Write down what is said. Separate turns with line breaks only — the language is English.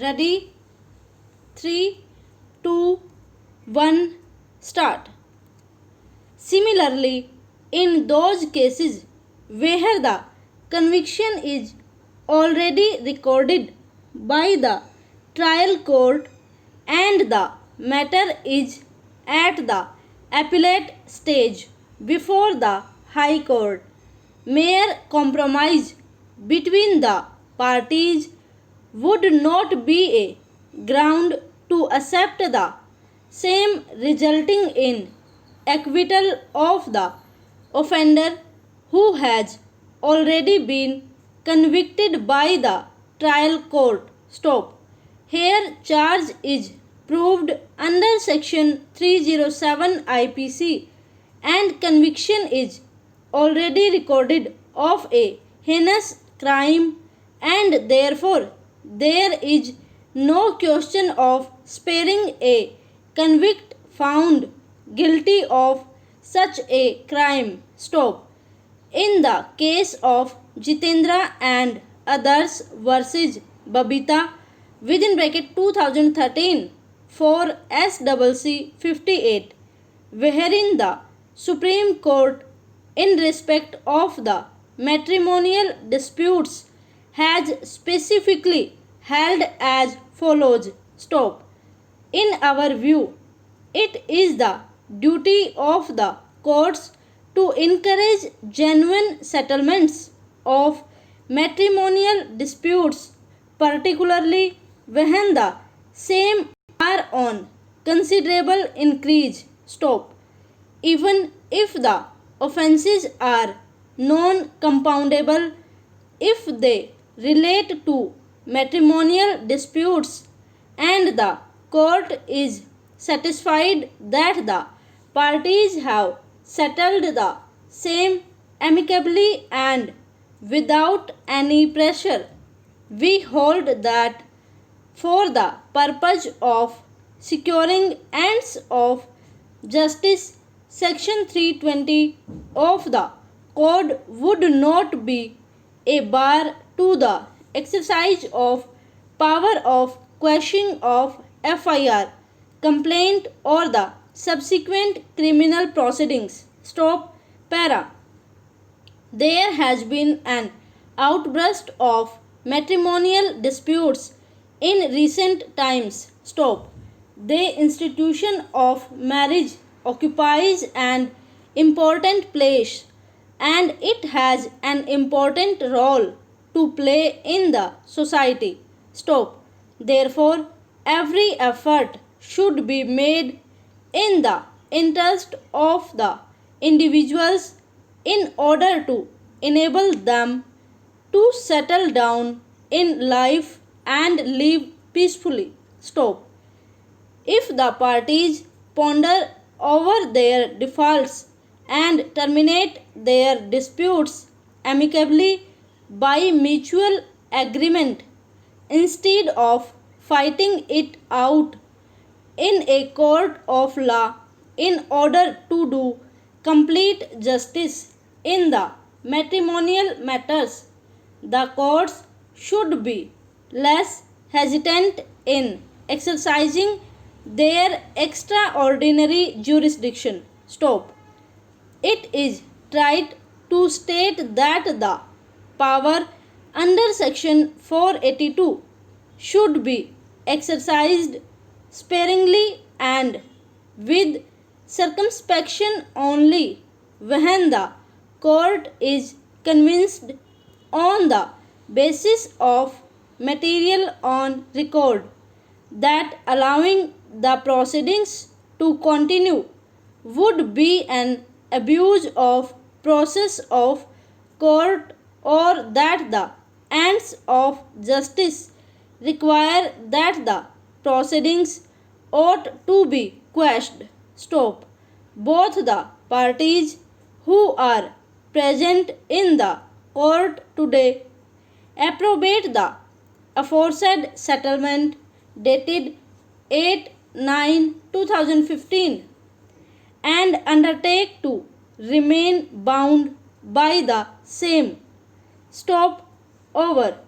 Ready? 3, 2, 1, start. Similarly, in those cases where the conviction is already recorded by the trial court and the matter is at the appellate stage before the High Court, mere compromise between the parties would not be a ground to accept the same, resulting in acquittal of the offender who has already been convicted by the trial court. Stop. Here charge is proved under section 307 IPC and conviction is already recorded of a heinous crime, and therefore there is no question of sparing a convict found guilty of such a crime. Stop. In the case of Jitendra and others versus Babita within bracket 2013 for SCC 58, wherein the Supreme Court in respect of the matrimonial disputes has specifically held as follows. Stop. In our view, it is the duty of the courts to encourage genuine settlements of matrimonial disputes, particularly when the same are on considerable increase. Stop. Even if the offences are non compoundable, if they relate to matrimonial disputes and the court is satisfied that the parties have settled the same amicably and without any pressure, we hold that for the purpose of securing ends of justice, section 320 of the code would not be a bar to the exercise of power of quashing of FIR, complaint or the subsequent criminal proceedings. Stop. Para. There has been an outburst of matrimonial disputes in recent times. Stop. The institution of marriage occupies an important place and it has an important role to play in the society. Stop. Therefore, every effort should be made in the interest of the individuals in order to enable them to settle down in life and live peacefully. Stop. If the parties ponder over their defaults and terminate their disputes amicably by mutual agreement instead of fighting it out in a court of law in order to do complete justice in the matrimonial matters, the courts should be less hesitant in exercising their extraordinary jurisdiction. Stop. It is right to state that the power under section 482 should be exercised sparingly and with circumspection only when the court is convinced on the basis of material on record that allowing the proceedings to continue would be an abuse of process of court or that the ends of justice require that the proceedings ought to be quashed. Stop. Both the parties who are present in the court today approbate the aforesaid settlement dated 8/9/2015 and undertake to remain bound by the same. Stop. Over.